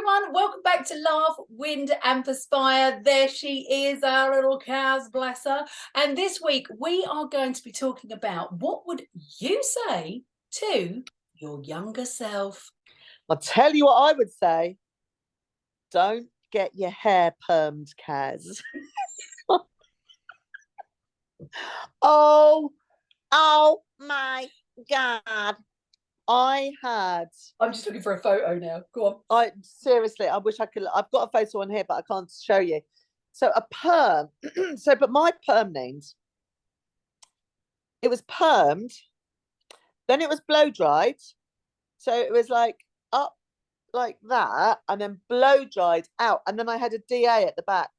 everyone, welcome back to Laugh, Wind and Perspire. There she is, our little Cas, bless her. And this week we are going to be talking about what would you say to your younger self? I'll tell you what I would say. Don't get your hair permed, Cas. oh my God. I'm just looking for a photo now. Go on. I wish I could. I've got a photo on here, but I can't show you. So a perm. But my perm names. It was permed, then it was blow dried. So it was like up like that, and then blow dried out, and then I had a DA at the back.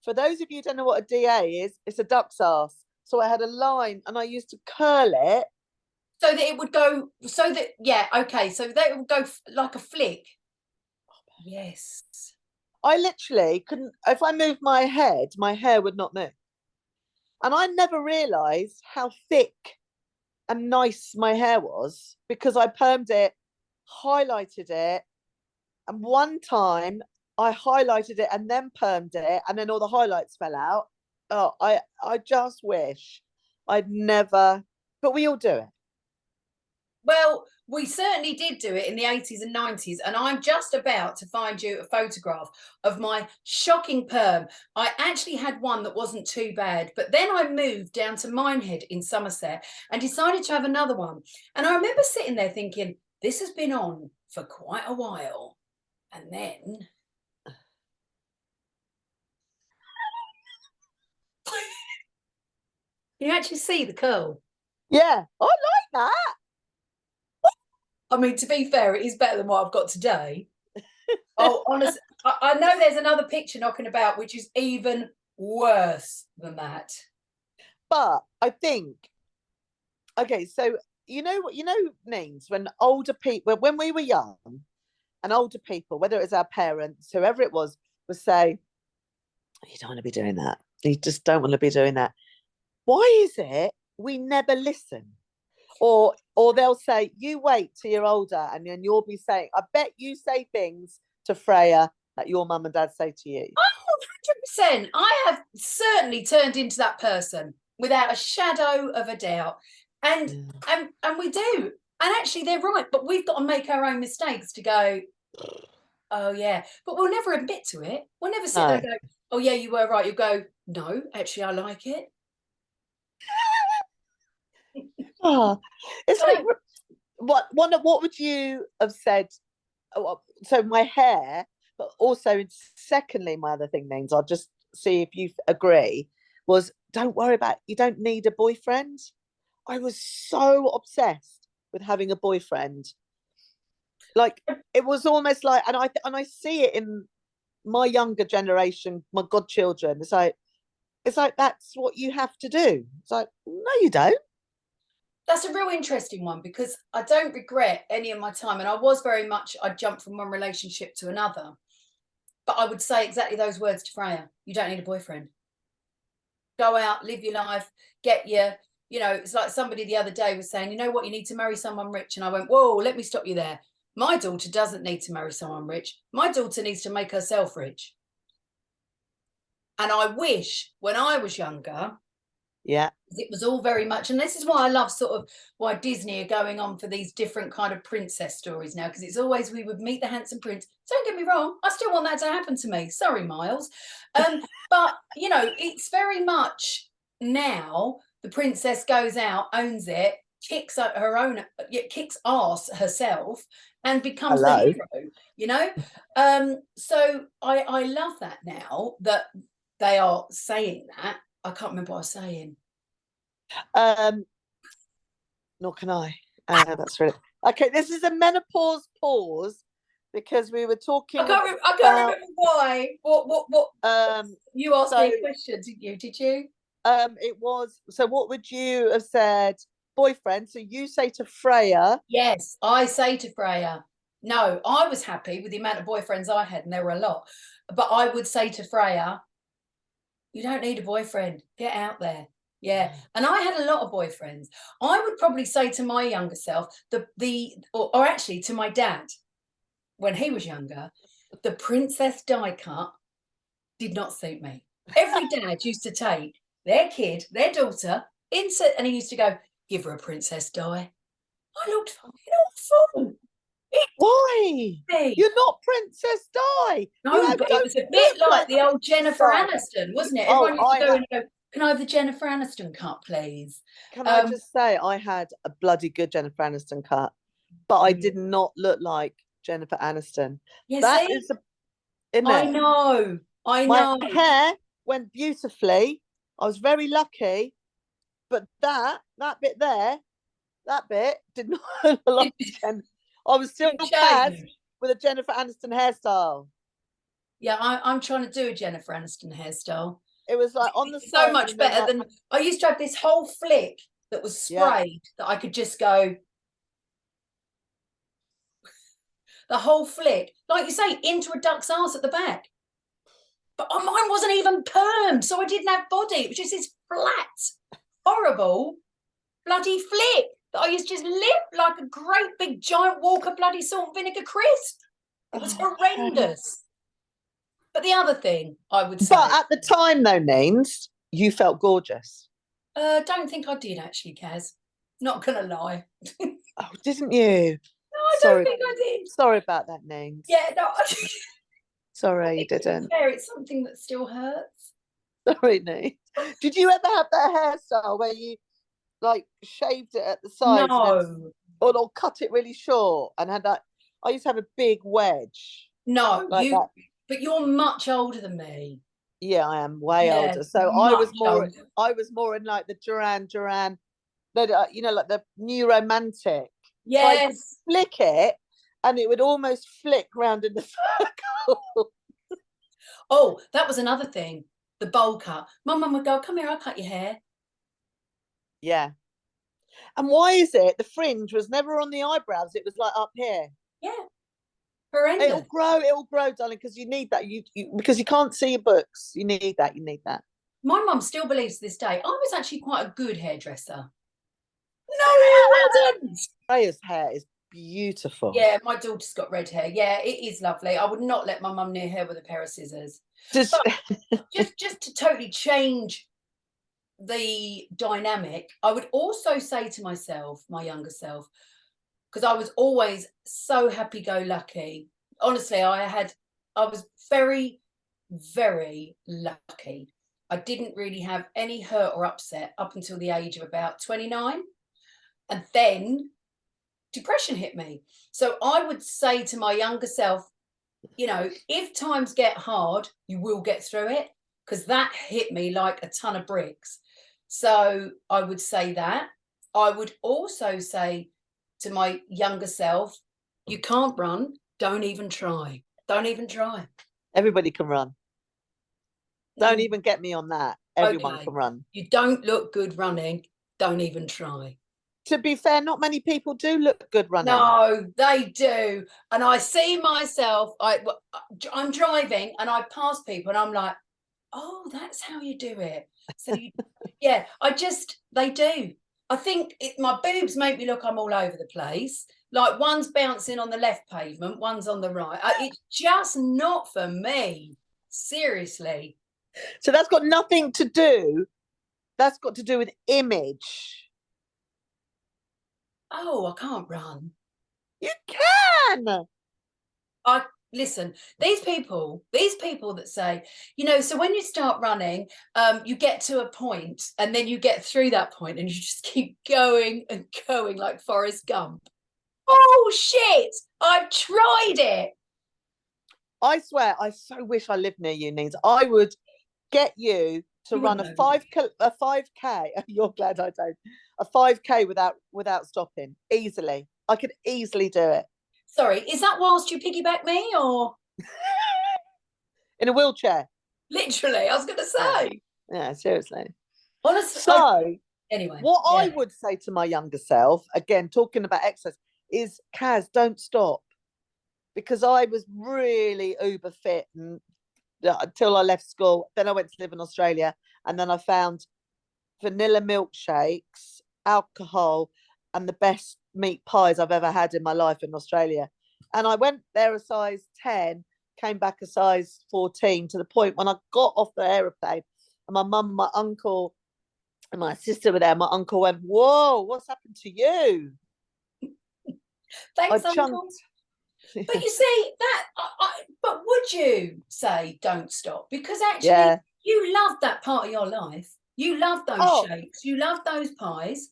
For those of you who don't know what a DA is, it's a duck's ass. So I had a line, and I used to curl it so that it would go. So that So that it would go like a flick. Yes. I literally couldn't. If I moved my head, my hair would not move. And I never realised how thick and nice my hair was because I permed it, highlighted it, and one time I highlighted it and then permed it, and then all the highlights fell out. Oh, I just wish I'd never, but we all do it. Well, we certainly did do it in the 80s and 90s, and I'm just about to find you a photograph of my shocking perm. I actually had one that wasn't too bad, but then I moved down to Minehead in Somerset and decided to have another one. And I remember sitting there thinking, this has been on for quite a while. And then... Can you actually see the curl? Yeah, I like that. I mean, to be fair, it is better than what I've got today. Oh, honestly, I know there's another picture knocking about which is even worse than that. But I think, okay, so you know what, Neens, when older people, when we were young, and older people, whether it was our parents, whoever it was, would say, you don't want to be doing that. You just don't want to be doing that. Why is it we never listen? Or they'll say, you wait till you're older and then you'll be saying, I bet you say things to Freya that your mum and dad say to you. Oh, 100%. I have certainly turned into that person without a shadow of a doubt. And we do. And actually they're right, but we've got to make our own mistakes to go, oh yeah. But we'll never admit to it. We'll never sit there and go, oh yeah, you were right. You'll go, no, actually I like it. Oh, it's like, what would you have said? So my hair, but also secondly, my other thing means I'll just see if you agree, was don't worry about, you don't need a boyfriend. I was so obsessed with having a boyfriend. Like it was almost like, and I see it in my younger generation, my godchildren. It's like that's what you have to do. It's like, no, you don't. That's a real interesting one because I don't regret any of my time. And I was very much, I jumped from one relationship to another. But I would say exactly those words to Freya. You don't need a boyfriend. Go out, live your life, get your, it's like somebody the other day was saying, you know what, you need to marry someone rich. And I went, whoa, let me stop you there. My daughter doesn't need to marry someone rich. My daughter needs to make herself rich. And I wish when I was younger, yeah, it was all very much, and this is why I love sort of why Disney are going on for these different kind of princess stories now, because it's always we would meet the handsome prince. Don't get me wrong, I still want that to happen to me. Sorry, Miles. But it's very much now the princess goes out, owns it, kicks ass herself, and becomes the hero. So I love that now that they are saying that. I can't remember what I was saying. Nor can I. That's really okay. This is a menopause pause because we were talking. I can't remember why. What? You asked me a question, didn't you? Did you? It was. So, what would you have said, boyfriend? So you say to Freya? Yes, I say to Freya. No, I was happy with the amount of boyfriends I had, and there were a lot. But I would say to Freya, you don't need a boyfriend. Get out there. Yeah. And I had a lot of boyfriends. I would probably say to my younger self, or actually to my dad, when he was younger, the princess die cut did not suit me. Every dad used to take their kid, their daughter, insert, and he used to go, give her a princess die. I looked fucking awful. Why? Hey. You're not Princess Di. No, but it was a bit like the old Jennifer Aniston, wasn't it? Everyone used to go and go, can I have the Jennifer Aniston cut, please? Can I just say, I had a bloody good Jennifer Aniston cut, but I did not look like Jennifer Aniston. Yeah, that see? is a, isn't I it? know. My hair went beautifully. I was very lucky, but that bit there, that bit did not look like Jen. I was still Cas with a Jennifer Aniston hairstyle. Yeah, I'm trying to do a Jennifer Aniston hairstyle. It was like on the so side, much better than I used to have this whole flick that was sprayed that I could just go the whole flick, like you say, into a duck's arse at the back. But mine wasn't even permed, so I didn't have body. It was just this flat, horrible, bloody flick that I used to just lip like a great big giant Walker bloody salt and vinegar crisp. It was horrendous. But the other thing I would say... But at the time, though, Neens, you felt gorgeous. Don't think I did, actually, Cas. Not going to lie. Oh, didn't you? No, I don't think I did. Sorry about that, Neens. Yeah, no. Sorry, you didn't. Fair, it's something that still hurts. Sorry, Neens. Did you ever have that hairstyle where you, like, shaved it at the sides? No. Or cut it really short and had that... I used to have a big wedge. No, like that. But you're much older than me. Yeah, I am way older. So I was more in like the Duran, you know, like the new romantic. Yes. So flick it and it would almost flick round in the circle. Oh, that was another thing. The bowl cut. My mum would go, come here, I'll cut your hair. Yeah. And why is it the fringe was never on the eyebrows? It was like up here. Yeah. Horrendous. It'll grow, darling, because you need that. Because you can't see your books. You need that. My mum still believes to this day I was actually quite a good hairdresser. No, I wasn't. Freya's hair is beautiful. Yeah, my daughter's got red hair. Yeah, it is lovely. I would not let my mum near her with a pair of scissors. Just to totally change the dynamic, I would also say to myself, my younger self, because I was always so happy-go-lucky. Honestly, I was very, very lucky. I didn't really have any hurt or upset up until the age of about 29. And then depression hit me. So I would say to my younger self, you know, if times get hard, you will get through it, because that hit me like a ton of bricks. So I would say that. I would also say to my younger self, you can't run, don't even try. Don't even try. Everybody can run. Don't even get me on that. Everyone can run. You don't look good running, don't even try. To be fair, not many people do look good running. No, they do. And I see myself, I'm driving and I pass people and I'm like, oh, that's how you do it. So, yeah, they do. I think my boobs make me look I'm all over the place. Like one's bouncing on the left pavement, one's on the right. It's just not for me. Seriously. So that's got nothing to do. That's got to do with image. Oh, I can't run. You can. Listen, these people that say, you know, so when you start running, you get to a point and then you get through that point and you just keep going and going like Forrest Gump. Oh, shit. I've tried it. I swear, I so wish I lived near you, Neens. I would get you to run a 5K. You're glad I don't. A 5K without stopping easily. I could easily do it. Sorry, is that whilst you piggyback me or in a wheelchair? Literally, I was going to say. Yeah, seriously. Honestly. So anyway, what I would say to my younger self, again talking about exercise, is Cas, don't stop, because I was really uber fit until I left school. Then I went to live in Australia, and then I found vanilla milkshakes, alcohol, and the best meat pies I've ever had in my life in Australia. And I went there a size 10, came back a size 14, to the point when I got off the aeroplane and my mum, my uncle, and my sister were there. My uncle went, "Whoa, what's happened to you?" I Thanks, chunked. Uncle. But you see that. But would you say don't stop? Because actually, Yeah. you loved that part of your life. You loved those Oh, shapes. You loved those pies.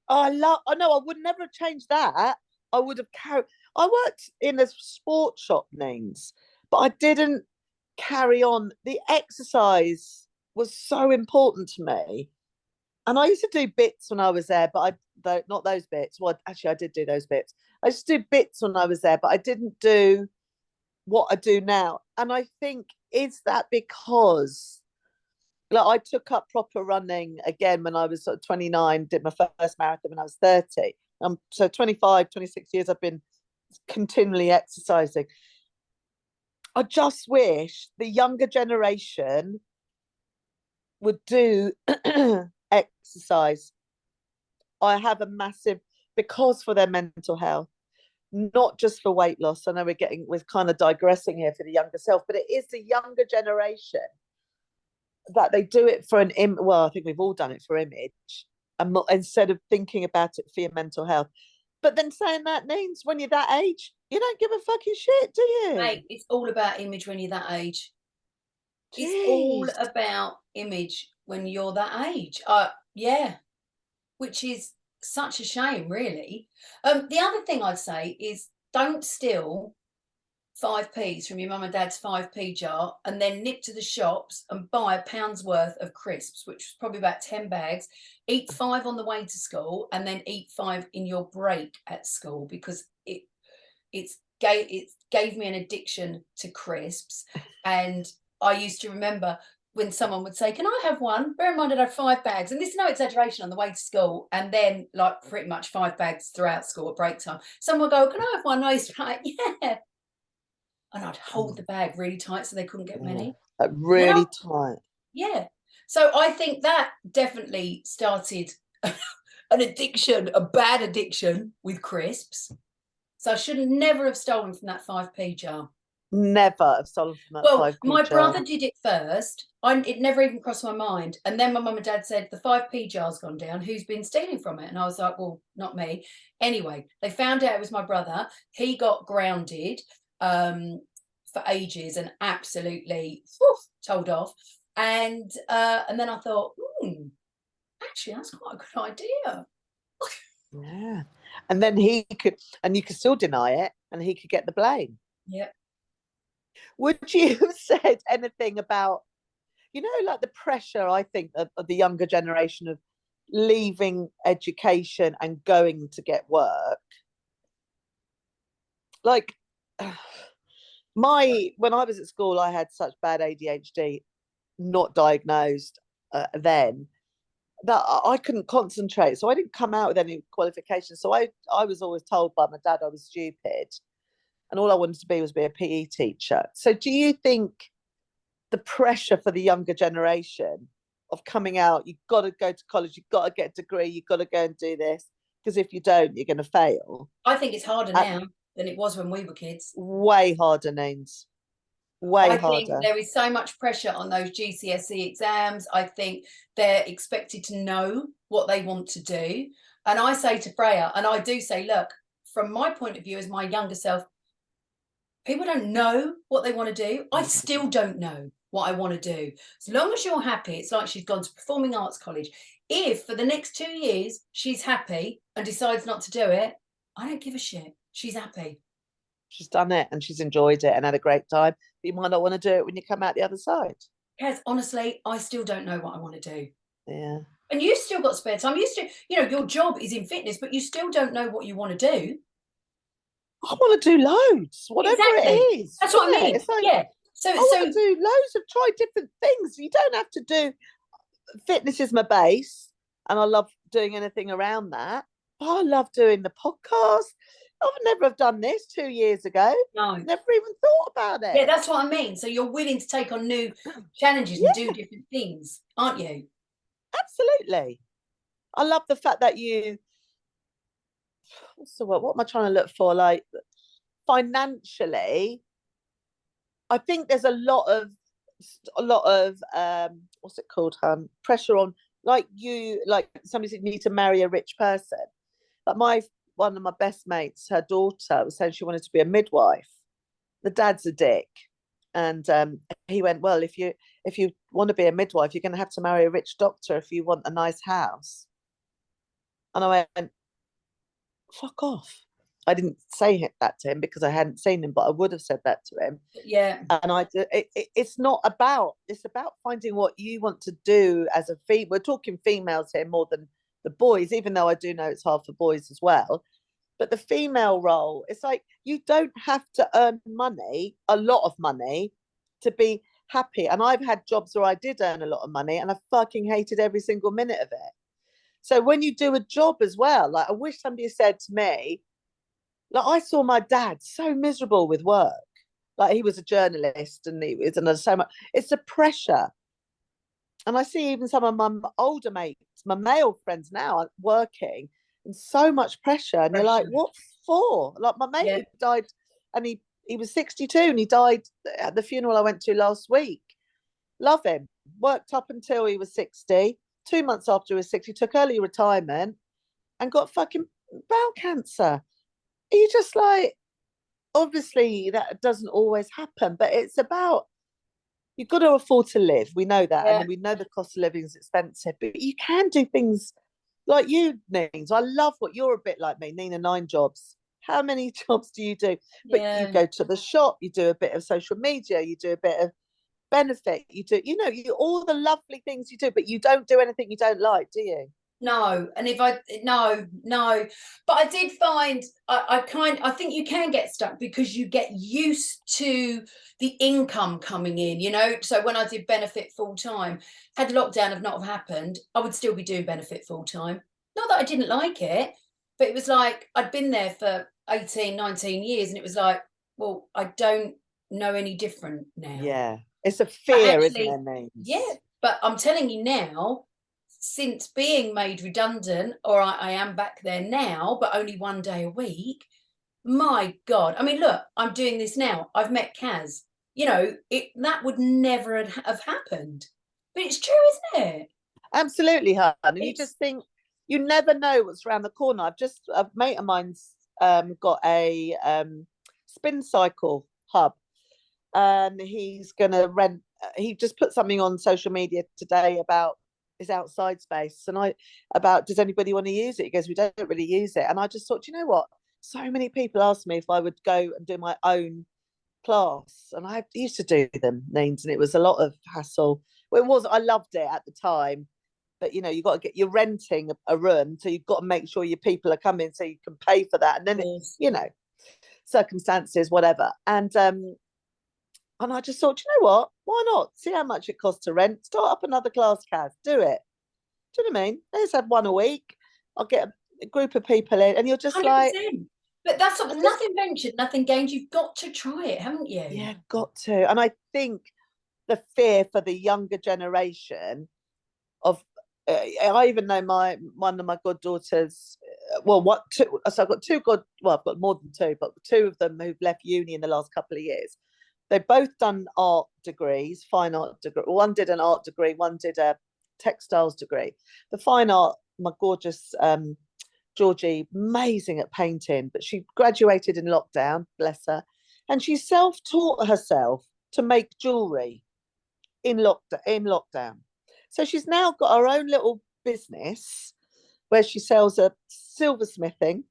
I know. I would never have changed that. I would have carried. I worked in a sports shop, Neens, but I didn't carry on. The exercise was so important to me, and I used to do bits when I was there, but not those bits. Well, actually, I did do those bits. I used to do bits when I was there, but I didn't do what I do now. And I think, is that because, like, I took up proper running again when I was sort of 29, did my first marathon when I was 30. So 25, 26 years I've been continually exercising. I just wish the younger generation would do exercise. I have a massive, because for their mental health, not just for weight loss. I know we're kind of digressing here for the younger self, but it is the younger generation that they do it for well, I think we've all done it for image, and instead of thinking about it for your mental health. But then saying that means when you're that age, you don't give a fucking shit, do you? Mate, it's all about image when you're that age. It's all Jeez. about image when you're that age. Yeah, which is such a shame, really. The other thing I'd say is don't steal 5p's from your mum and dad's 5p jar and then nip to the shops and buy a pound's worth of crisps, which was probably about 10 bags. Eat 5 on the way to school and then eat 5 in your break at school, because it gave me an addiction to crisps. And I used to remember when someone would say, "Can I have one?" Bear in mind, I'd have 5 bags, and this is no exaggeration, on the way to school, and then like pretty much 5 bags throughout school at break time. Someone would go, "Can I have one?" And I used to be like, "Yeah," and I'd hold the bag really tight so they couldn't get many. Really Now, tight. yeah. So I think that definitely started an addiction, a bad addiction with crisps. So I should never have stolen from that 5p jar. Never have stolen from that Well, 5p my jar. brother did it first. It never even crossed my mind. And then my mum and dad said, "The 5p jar's gone down. Who's been stealing from it?" And I was like, "Well, not me." Anyway, they found out it was my brother. He got grounded for ages and absolutely told off. And then I thought, actually, that's quite a good idea. Yeah. And then and you could still deny it, and he could get the blame. Yep. Would you have said anything about, like the pressure, I think, of the younger generation of leaving education and going to get work? Like, when I was at school, I had such bad ADHD, not diagnosed then, that I couldn't concentrate. So I didn't come out with any qualifications. So I was always told by my dad I was stupid, and all I wanted to be was be a PE teacher. So do you think the pressure for the younger generation of coming out, you've got to go to college, you've got to get a degree, you've got to go and do this, because if you don't, you're going to fail? I think it's harder now than it was when we were kids. Way harder, names. Way I think harder. there is so much pressure on those GCSE exams. I think they're expected to know what they want to do. And I say to Freya, and I do say, look, from my point of view as my younger self, people don't know what they want to do. I still don't know what I want to do. As long as you're happy, it's like she's gone to performing arts college. If for the next 2 years she's happy and decides not to do it, I don't give a shit. She's happy. She's done it and she's enjoyed it and had a great time. But you might not want to do it when you come out the other side. Yes, honestly, I still don't know what I want to do. Yeah. And you've still got spare time. You still, your job is in fitness, but you still don't know what you want to do. I want to do loads, whatever Exactly. it is. That's what I mean. It's like, yeah. So I want to do loads of try different things. You don't have to do, fitness is my base, and I love doing anything around that. But I love doing the podcast. I would never have done this 2 years ago. No. Never even thought about it. Yeah, that's what I mean. So you're willing to take on new challenges and do different things, aren't you? Absolutely. I love the fact that you, what's the word? What am I trying to look for? Like, financially, I think there's a lot of what's it called, pressure on, like somebody said, you need to marry a rich person. Like one of my best mates, her daughter was saying she wanted to be a midwife. The dad's a dick, and he went, well, if you want to be a midwife, you're going to have to marry a rich doctor if you want a nice house. And I went, fuck off. I didn't say that to him because I hadn't seen him, but I would have said that to him. Yeah. And it's not about, it's about finding what you want to do as a female. We're talking females here more than the boys, even though I do know it's hard for boys as well. But the female role, it's like, you don't have to earn money, a lot of money, to be happy. And I've had jobs where I did earn a lot of money and I fucking hated every single minute of it. So when you do a job as well, like, I wish somebody said to me, like, I saw my dad so miserable with work. Like, he was a journalist and he was, and so much, it's the pressure. And I see even some of my older mates, my male friends now, are working and so much pressure. And you're like, what for? Like, my mate who died, and he was 62 and he died at the funeral I went to last week. Love him. Worked up until he was 60. 2 months after he was 60, took early retirement and got fucking bowel cancer. You just like, obviously that doesn't always happen, but it's about, you've got to afford to live. We know that. And we know the cost of living is expensive, but you can do things like you, Neens. I love what you're a bit like me, Nina, 9 jobs. How many jobs do you do? But you go to the shop, you do a bit of social media, you do a bit of benefit, you do, you all the lovely things you do, but you don't do anything you don't like, do you? No, and if I no, but I did find I think you can get stuck because you get used to the income coming in, So when I did benefit full time, had lockdown have not have happened, I would still be doing benefit full time. Not that I didn't like it, but it was like I'd been there for 18, 19 years, and it was like, well, I don't know any different now. Yeah, it's a fear, actually, isn't it, Neens? Yeah, but I'm telling you now, since being made redundant, or I am back there now, but only one day a week, my God. I mean, look, I'm doing this now. I've met Cas. That would never have happened. But it's true, isn't it? Absolutely, hon. And you just think, you never know what's around the corner. A mate of mine's got a spin cycle hub, and he's going to rent. He just put something on social media today about his outside space, and does anybody want to use it? He goes, we don't really use it. And I just thought, you know what? So many people asked me if I would go and do my own class, and I used to do them, Neens, and it was a lot of hassle. Well, it was, I loved it at the time, but you got to you're renting a room, so you've got to make sure your people are coming so you can pay for that, and then circumstances, whatever. And I just thought, you know what? Why not? See how much it costs to rent. Start up another class, Cas. Do it. Do you know what I mean? Let's have one a week. I'll get a group of people in, and you're just 100%. Like. But that's nothing ventured, nothing gained. You've got to try it, haven't you? Yeah, got to. And I think the fear for the younger generation of, I even know one of my goddaughters. So I've got I've got more than 2, but 2 of them who've left uni in the last couple of years. They've both done art degrees, fine art degree. One did an art degree, one did a textiles degree. The fine art, my gorgeous Georgie, amazing at painting, but she graduated in lockdown, bless her, and she self-taught herself to make jewellery in lockdown. So she's now got her own little business where she sells a silversmithing,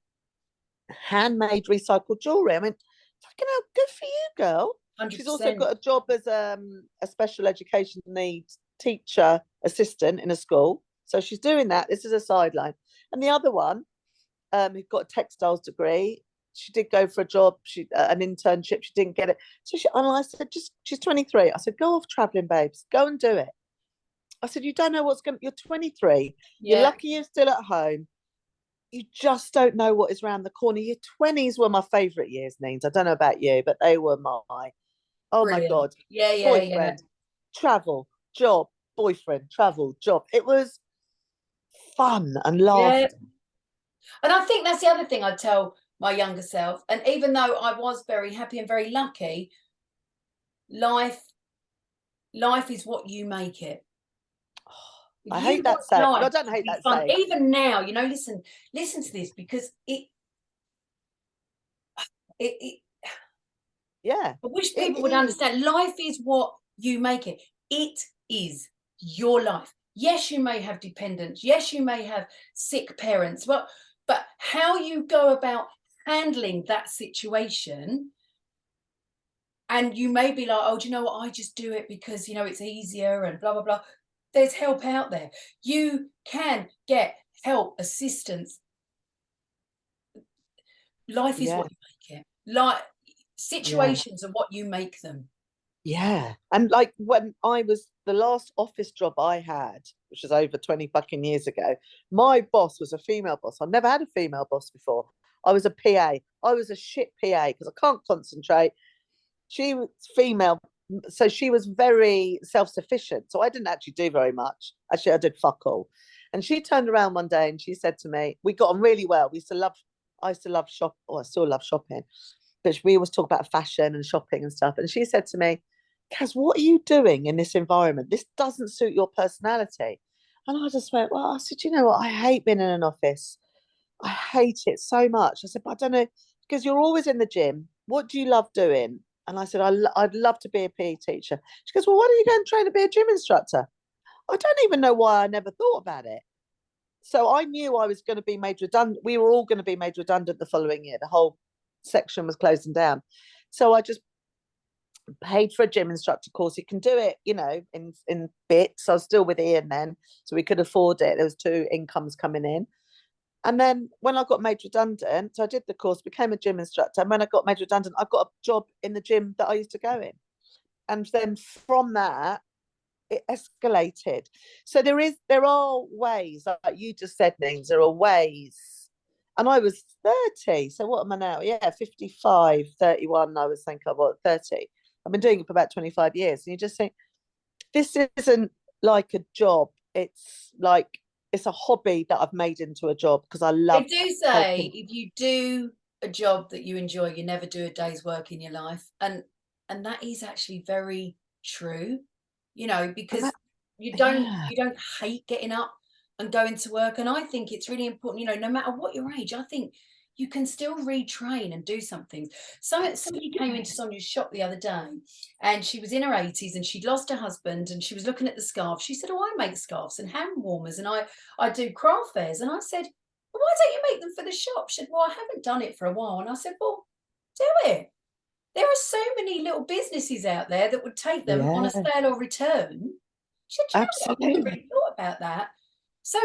handmade recycled jewellery. I mean, fucking hell, good for you, girl. 100%. She's also got a job as a special education needs teacher assistant in a school. So she's doing that. This is a sideline. And the other one, who got a textiles degree, she did go for a job, an internship. She didn't get it. So I said, she's 23. I said, go off traveling, babes. Go and do it. I said, you don't know you're 23. Yeah. You're lucky you're still at home. You just don't know what is around the corner. Your 20s were my favourite years, Neens. I don't know about you, but they were Brilliant. My God. Boyfriend, travel, job, boyfriend, travel, job. It was fun and laughter. Yeah. And I think that's the other thing I'd tell my younger self. And even though I was very happy and very lucky, life is what you make it. If I you hate that want saying. No, I life don't to hate be that fun, saying. even now, you know, listen to this, because it Yeah. I wish It, people would it, understand life is what you make it. It is your life. Yes, you may have dependents. Yes, you may have sick parents. But how you go about handling that situation, and you may be like, oh, do you know what? I just do it because, you know, it's easier and blah, blah, blah. There's help out there. You can get help, assistance. Life is yeah. what you make it. Like Yeah. situations are what you make them. Yeah. And like when I was the last office job I had, which was over 20 fucking years ago, my boss was a female boss. I've never had a female boss before. I was a PA. I was a shit PA because I can't concentrate. She was female, so she was very self-sufficient. So I didn't actually do very much. Actually, I did fuck all. And she turned around one day and she said to me, we got on really well. I used to love shop, or I still love shopping, but we always talk about fashion and shopping and stuff. And she said to me, Kaz, what are you doing in this environment? This doesn't suit your personality. And I just went, well, I said, you know what? I hate being in an office. I hate it so much. I said, but I don't know, because you're always in the gym. What do you love doing? And I said, I'd love to be a PE teacher. She goes, well, why don't you go and train to be a gym instructor? I don't even know why I never thought about it. So I knew I was going to be made redundant. We were all going to be made redundant the following year. The whole section was closing down. So I just paid for a gym instructor course. You can do it, you know, in bits. I was still with Ian then, so we could afford it. There was two incomes coming in. And then when I got made redundant, so I did the course, became a gym instructor. And when I got made redundant, I got a job in the gym that I used to go in. And then from that, it escalated. So there are ways, like you just said, Nings, there are ways. And I was 30. So what am I now? Yeah, 55, 31. I was thinking about 30. I've been doing it for about 25 years. And you just think, this isn't like a job. It's like, it's a hobby that I've made into a job because I They love do say helping. if you do a job that you enjoy, you never do a day's work in your life. And that is actually very true, you know, And because that, you don't yeah, you don't hate getting up and going to work. And I think it's really important, you know, no matter what your age, I think you can still retrain and do something. Somebody came into absolutely. Sonia's shop the other day, and she was in her 80s and she'd lost her husband, and she was looking at the scarf. She said, oh, I make scarves and hand warmers, and I do craft fairs. And I said, well, why don't you make them for the shop? She said, well, I haven't done it for a while. And I said, well, do it. There are so many little businesses out there that would take them on a Yeah, sale or return. She said, you know what? I've never absolutely. really thought about that. So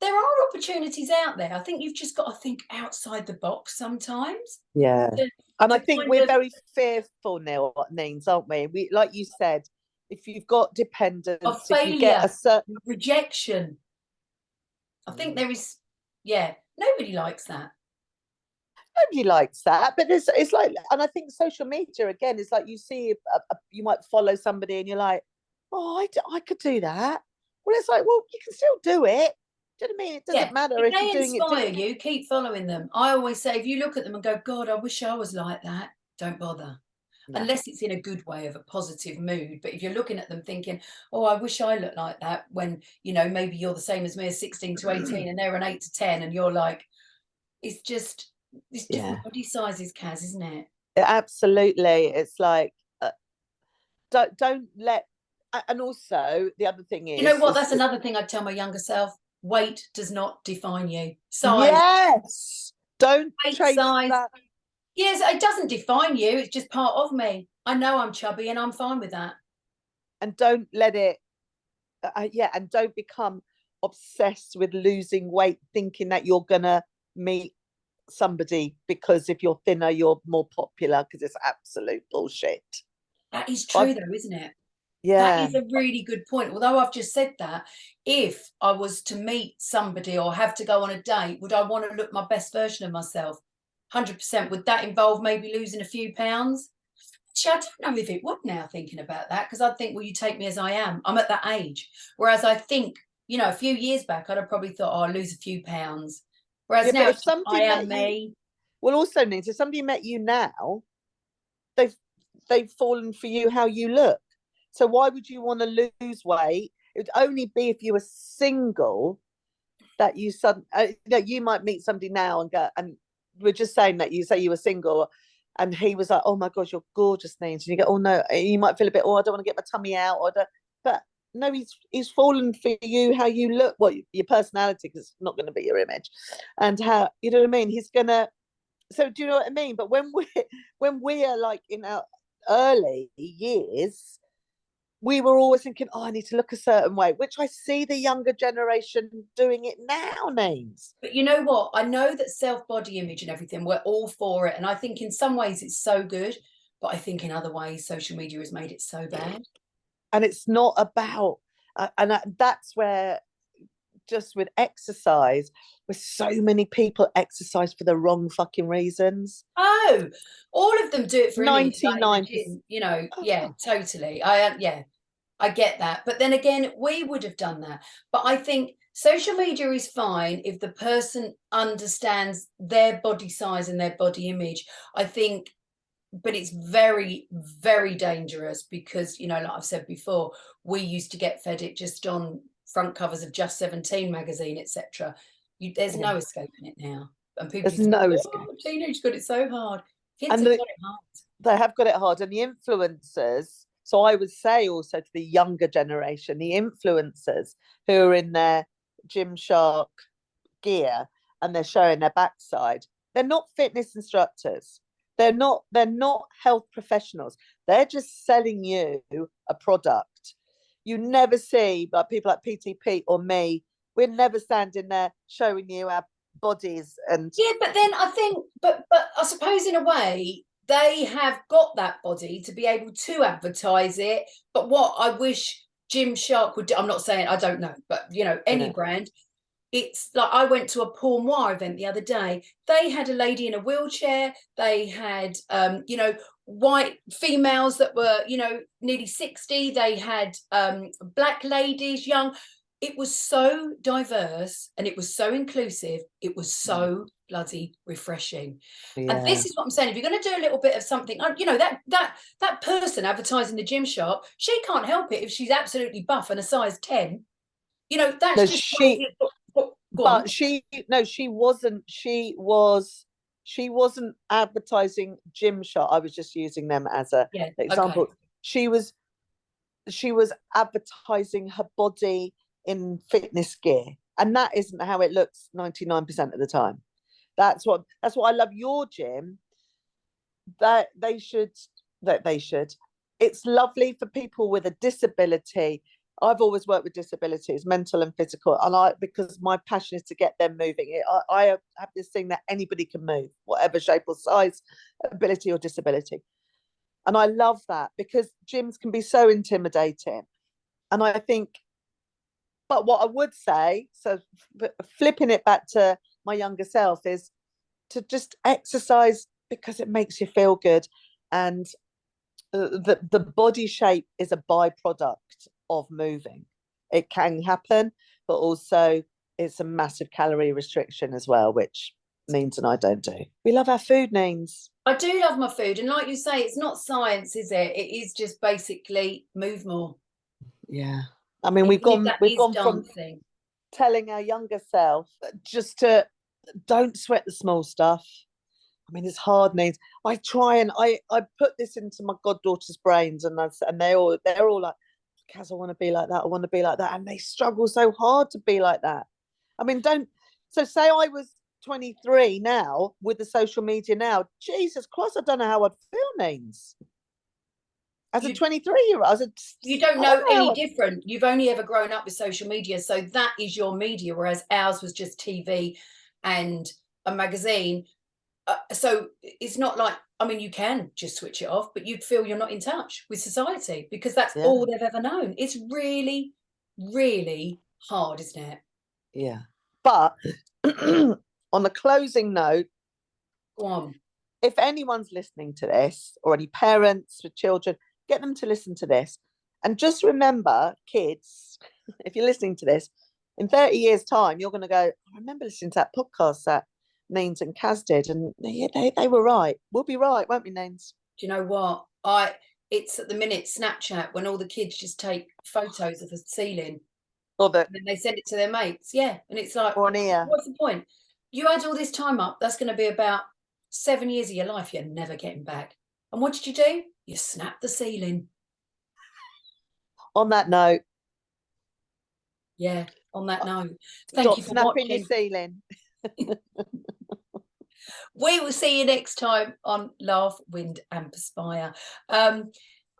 there are opportunities out there. I think you've just got to think outside the box sometimes Yeah. to, And I to think kind we're of very fearful, Neil, Nines, aren't we? We, like you said, if you've got of dependents, if you get failure, a certain, rejection. I think there is, yeah, nobody likes that. nobody likes that, but it's like, and I think social media again is like you see, you might follow somebody and you're like, oh, I could do that. Well, it's like, well, you can still do it. Do you know what I mean? It Yeah, doesn't matter if if you're they doing it inspire different. you, keep following them. I always say, if you look at them and go, God, I wish I was like that, don't bother. No. Unless it's in a good way of a positive mood. But if you're looking at them thinking, oh, I wish I looked like that, when, you know, maybe you're the same as me, a 16 to 18, and they're an 8 to 10, and you're like, it's Yeah, different body sizes, Kaz, isn't it? absolutely. It's like, don't let, and also the other thing You know what? is That's another thing I'd tell my younger self. Weight does not define you. Size, yes, don't weight, chase size. that. Yes, it doesn't define you. It's just part of me. I know I'm chubby and I'm fine with that. And don't let it, yeah, and don't become obsessed with losing weight thinking that you're gonna meet somebody because if you're thinner you're more popular, because it's absolute bullshit. That is I've, true, though, isn't it? That yeah, is a really good point. Although I've just said that, if I was to meet somebody or have to go on a date, would I want to look my best version of myself? 100%. Would that involve maybe losing a few pounds? Actually, I don't know if it would now, thinking about that, because I'd think, well, you take me as I am. I'm at that age. Whereas I think, you know, a few years back, I'd have probably thought, oh, I'll lose a few pounds. Whereas yeah, but now if it's just, I somebody am met you, me. Well, also means if somebody met you now, they've they've fallen for you how you look. So why would you want to lose weight? It would only be if you were single that you might meet somebody now and go, and we're just saying that you say you were single and he was like, oh my gosh, you're gorgeous, Neens. And you go, oh no, you might feel a bit, oh, I don't want to get my tummy out. But no, he's fallen for you how you look, well, your personality, because it's not going to be your image. And how, you know what I mean? He's going to, so do you know what I mean? But when we're like in our early years, we were always thinking, oh, I need to look a certain way, which I see the younger generation doing it now, Names. But you know what? I know that self-body image and everything, we're all for it. And I think in some ways it's so good, but I think in other ways social media has made it so bad. And it's not about, that's where, just with exercise, where so many people exercise for the wrong fucking reasons. Oh, all of them do it for an image, like in the 99%. gym, you know, yeah, totally. I get that. But then again, we would have done that. But I think social media is fine if the person understands their body size and their body image. I think, but it's very, very dangerous because, you know, like I've said before, we used to get fed it just on front covers of Just 17 magazine, etc. There's no escaping it now. And people There's used to go, no oh, escape. teenagers got it so hard. Kids And have got it hard. they have got it hard. And the influencers, so I would say also to the younger generation, the influencers who are in their Gymshark gear and they're showing their backside, they're not fitness instructors. They're not health professionals. They're just selling you a product. You never see, like people like PTP or me, we're never standing there showing you our bodies. And Yeah, but then I think, but I suppose in a way they have got that body to be able to advertise it. But what I wish Gymshark would do, I'm not saying, I don't know, but you know, any yeah, brand, it's like I went to a Pour Moi event the other day. They had a lady in a wheelchair. They had, you know, white females that were, you know, nearly 60. They had black ladies, young. It was so diverse and it was so inclusive. It was so bloody refreshing. And yeah. this is what I'm saying. If you're going to do a little bit of something, you know, that person advertising the Gymshark, she can't help it if she's absolutely buff and a size 10. You know, that's No, just what it is. Go on. but she wasn't advertising Gymshark. I was just using them as an Yeah, example. okay. She was advertising her body in fitness gear, and that isn't how it looks 99% of the time. That's what I love your gym. That they should it's lovely for people with a disability. I've always worked with disabilities, mental and physical, and because my passion is to get them moving. I have this thing that anybody can move, whatever shape or size, ability or disability, and I love that because gyms can be so intimidating. And I think, but what I would say, so flipping it back to my younger self, is to just exercise because it makes you feel good, and the body shape is a byproduct of moving. It can happen, but also it's a massive calorie restriction as well, which Neens and I don't do. We love our food, Neens. I do love my food. And like you say, it's not science, is it? It is just basically move more. Yeah. I mean, we've Even if gone that we've is gone from dancing. telling our younger self just to don't sweat the small stuff. I mean, it's hard, Needs. I try and I put this into my goddaughter's brains, and they're all like, Cas, I want to be like that. I want to be like that, and they struggle so hard to be like that. I mean, don't. So say I was 23 now with the social media now. Jesus Christ, I don't know how I'd feel, Names. As a You 23-year-old, you don't I don't know know any how different. You've only ever grown up with social media. So that is your media, whereas ours was just TV and a magazine. So it's not like, I mean, you can just switch it off, but you'd feel you're not in touch with society because that's yeah, all they've ever known. It's really, really hard, isn't it? yeah. But on the closing note, Go on. if anyone's listening to this, or any parents with children, get them to listen to this. And just remember, kids, if you're listening to this, in 30 years' time, you're going to go, I remember listening to that podcast that Neens and Cas did, and yeah, they were right. We'll be right, won't we, Neens? Do you know what? It's at the minute Snapchat when all the kids just take photos of the ceiling Or the and then they send it to their mates. Yeah. And it's like, or an ear. what's the point? You add all this time up, that's going to be about 7 years of your life you're never getting back. And what did you do? You snapped the ceiling. On that note, Yeah, on that note. Thank stop you for snapping your watching. ceiling. We will see you next time on Laugh, Wind and Perspire.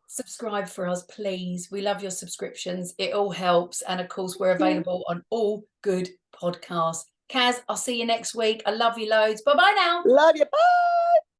Subscribe for us, please. We love your subscriptions. It all helps. And of course, we're available on all good podcasts. Cas, I'll see you next week. I love you loads. Bye-bye now. Love you. Bye.